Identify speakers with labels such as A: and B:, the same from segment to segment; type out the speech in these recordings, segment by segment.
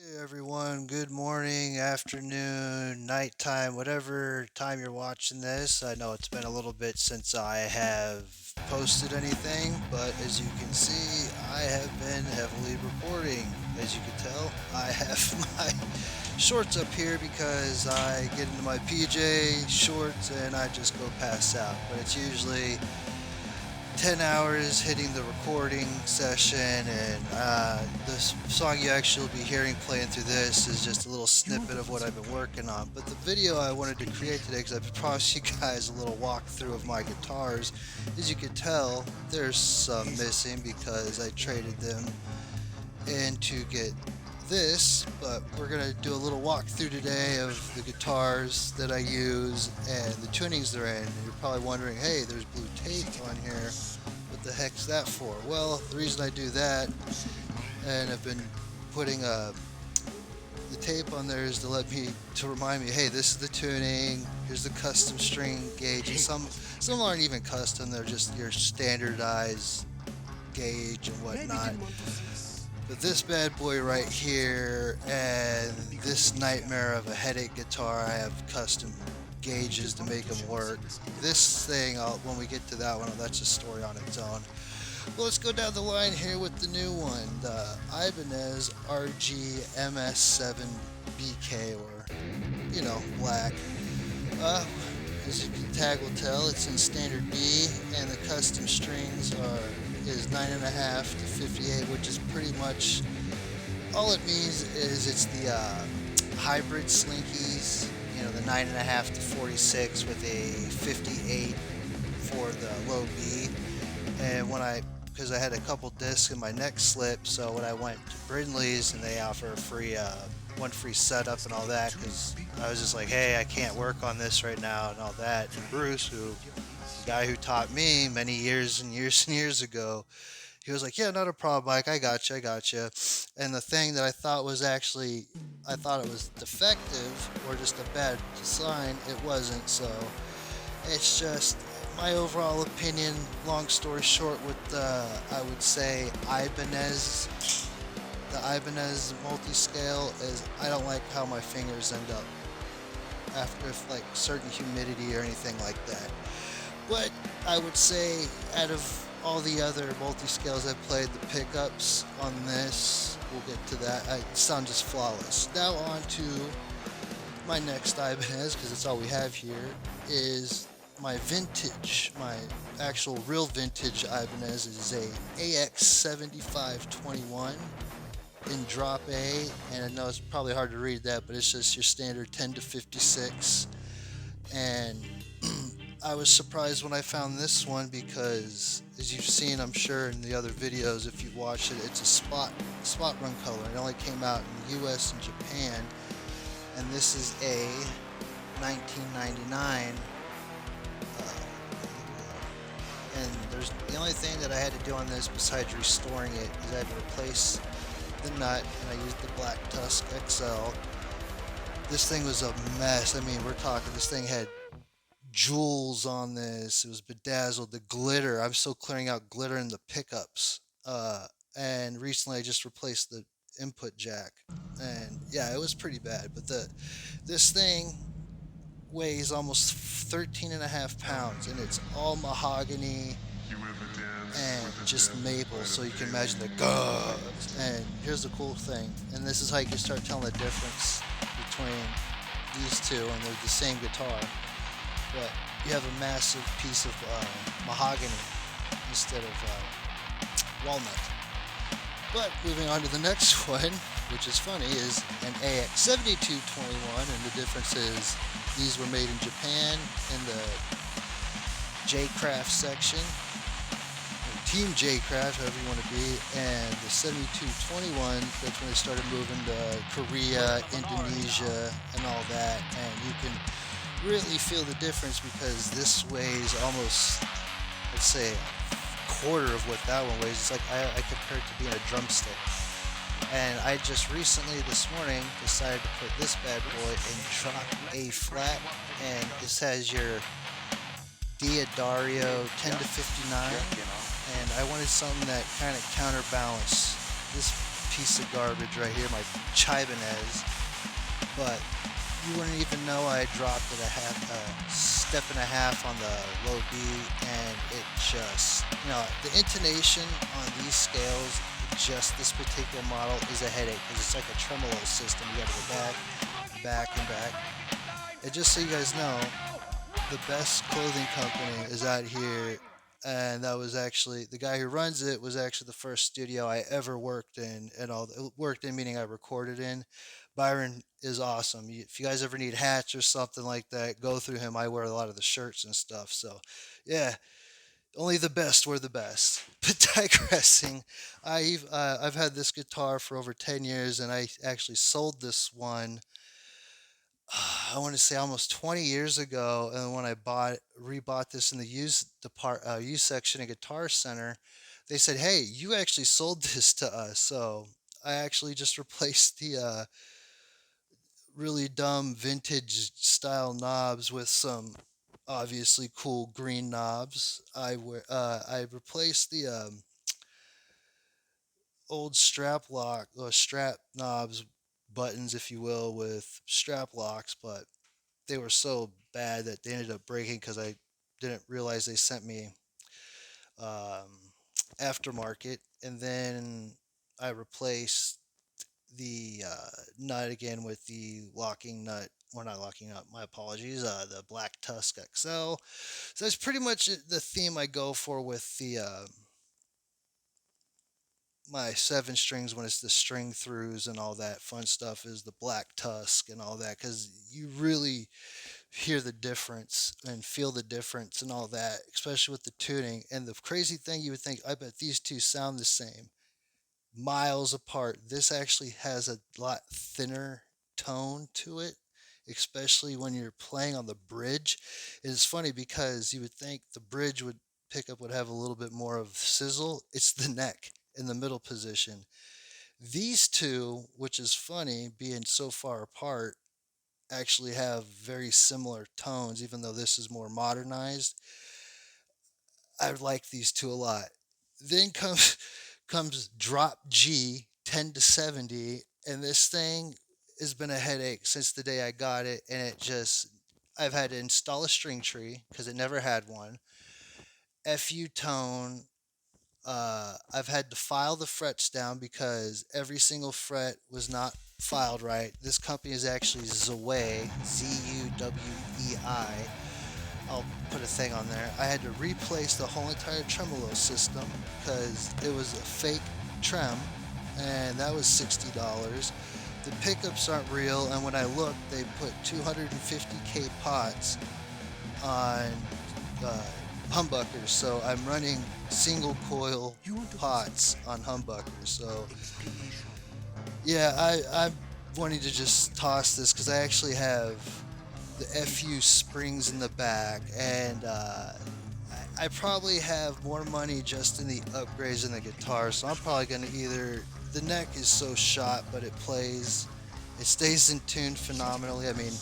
A: Hey everyone, good morning, afternoon, nighttime, whatever time you're watching this. I know it's been a little bit since I have posted anything, but as you can see, I have been heavily recording. As you can tell, I have my shorts up here because I get into my PJ shorts and I just go pass out. But it's usually 10 hours hitting the recording session, and the song you actually will be hearing playing through this is just a little snippet of what I've been working on. But the video I wanted to create today, because I've promised you guys a little walkthrough of my guitars, as you can tell, there's some missing because I traded them in to get this, but we're going to do a little walkthrough today of the guitars that I use and the tunings they're in. And you're probably wondering, hey, there's blue tape on here. What the heck's that for? Well, the reason I do that, and I've been putting the tape on there, is to remind me, hey, this is the tuning. Here's the custom string gauge. And some aren't even custom. They're just your standardized gauge and whatnot. But this bad boy right here and this nightmare of a headache guitar, I have custom gauges to make them work. This thing, when we get to that one, that's a story on its own. Well, let's go down the line here with the new one, the Ibanez RG MS7BK, or, black. As you can will tell, it's in standard B, and the custom strings is 9.5 to 58, which is pretty much all it means. Is it's the hybrid slinkies, the 9.5 to 46 with a 58 for the low B. And because I had a couple discs in my neck slip, so when I went to Brindley's and they offer a free one free setup and all that, because I was just like, hey, I can't work on this right now and all that. And Bruce, the guy who taught me many years and years and years ago, he was like, yeah, not a problem, Mike, I got you. And the thing that I thought was I thought it was defective or just a bad design, it wasn't. So it's just my overall opinion. Long story short, with I would say the Ibanez multi-scale, is I don't like how my fingers end up after like certain humidity or anything like that. But I would say, out of all the other multi-scales I've played, the pickups on this, we'll get to that, sound just flawless. Now on to my next Ibanez, because that's all we have here, is my actual real vintage Ibanez. Is a AX7521 in drop A, and I know it's probably hard to read that, but it's just your standard 10 to 56. And I was surprised when I found this one because, as you've seen, I'm sure, in the other videos, if you've watched it, it's a spot run color. It only came out in the US and Japan, and this is a 1999. And the only thing that I had to do on this besides restoring it is I had to replace the nut, and I used the Black Tusk XL. This thing was a mess. I mean, we're talking, this thing had jewels on this. It was bedazzled. The glitter, I'm still clearing out glitter in the pickups. And recently I just replaced the input jack, and yeah, it was pretty bad. But this thing weighs almost 13.5 pounds, and it's all mahogany and just maple, so you can imagine the guts. And here's the cool thing, and this is how you can start telling the difference between these two, and they're the same guitar, but you have a massive piece of mahogany instead of walnut. But moving on to the next one, which is funny, is an AX7221, and the difference is these were made in Japan in the J-Craft section, or Team J-Craft, however you want to be, and the 7221, that's when they started moving to Korea, Indonesia, and all that, and you can really feel the difference because this weighs almost, let's say, quarter of what that one weighs. It's like I compare it to being a drumstick. And I just recently, this morning, decided to put this bad boy in drop A flat, and this has your D'Addario 10 to 59, and I wanted something that kind of counterbalanced. This piece of garbage right here, my Chibanez. But you wouldn't even know I dropped it a step and a half on the low B, and it just, the intonation on these scales, just this particular model is a headache because it's like a tremolo system. You got to go back, back, and back. And just so you guys know, the best clothing company is out here, and that was actually the guy who runs it was actually the first studio I ever worked in, and all worked in meaning I recorded in. Byron is awesome. If you guys ever need hats or something like that, go through him. I wear a lot of the shirts and stuff. So, yeah, only the best were the best. But digressing, I've had this guitar for over 10 years, and I actually sold this one I want to say almost 20 years ago, and when I rebought this in the used section at Guitar Center, they said, "Hey, you actually sold this to us." So I actually just replaced the really dumb vintage style knobs with some obviously cool green knobs. I replaced the old strap lock or strap knobs buttons, if you will, with strap locks, but they were so bad that they ended up breaking because I didn't realize they sent me um, aftermarket, and then I replaced the nut again with the locking nut. Well, not locking nut. My apologies. The Black Tusk XL. So that's pretty much the theme I go for with the my 7 strings when it's the string throughs and all that fun stuff is the Black Tusk and all that because you really hear the difference and feel the difference and all that, especially with the tuning. And the crazy thing, you would think, I bet these two sound the same, miles apart. This actually has a lot thinner tone to it, especially when you're playing on the bridge. It's funny because you would think the bridge would pickup would have a little bit more of sizzle. It's the neck in the middle position. These two, which is funny, being so far apart, actually have very similar tones, even though this is more modernized. I like these two a lot. Then comes comes drop G 10 to 70, and this thing has been a headache since the day I got it, and I've had to install a string tree because it never had one. FU tone. I've had to file the frets down because every single fret was not filed right. This company is actually Zwei, Zuwei. I'll put a thing on there. I had to replace the whole entire tremolo system because it was a fake trem, and that was $60. The pickups aren't real, and when I looked, they put 250K pots on uh, humbuckers, so I'm running single coil pots on humbuckers. So yeah, I'm wanting to just toss this because I actually have the FU springs in the back, and I probably have more money just in the upgrades in the guitar. So I'm probably gonna either the neck is so shot, but it stays in tune phenomenally. I mean,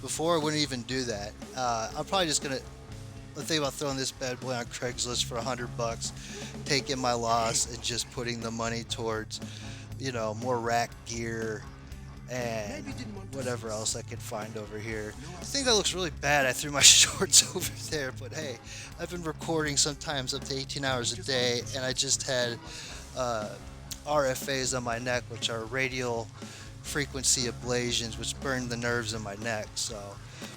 A: before I wouldn't even do that. I'm probably just gonna think about throwing this bad boy on Craigslist for $100, taking my loss and just putting the money towards, more rack gear and whatever else I could find over here. I think that looks really bad. I threw my shorts over there, but hey, I've been recording sometimes up to 18 hours a day, and I just had uh, RFAs on my neck, which are radial frequency ablations, which burn the nerves in my neck. So,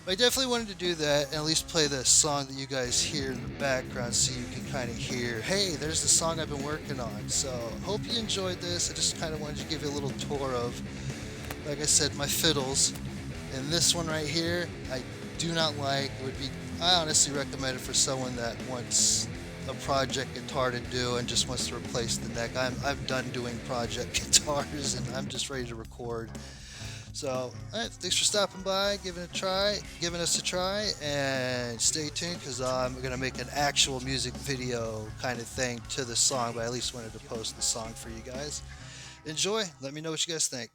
A: but I definitely wanted to do that and at least play the song that you guys hear in the background so you can kind of hear, hey, there's the song I've been working on. So, hope you enjoyed this. I just kind of wanted to give you a little tour of, like I said, my fiddles. And this one right here, I do not like. I honestly recommend it for someone that wants a project guitar to do and just wants to replace the neck. I'm done doing project guitars and I'm just ready to record. So, all right, thanks for stopping by, giving us a try, and stay tuned because I'm gonna make an actual music video kind of thing to the song. But I at least wanted to post the song for you guys. Enjoy. Let me know what you guys think.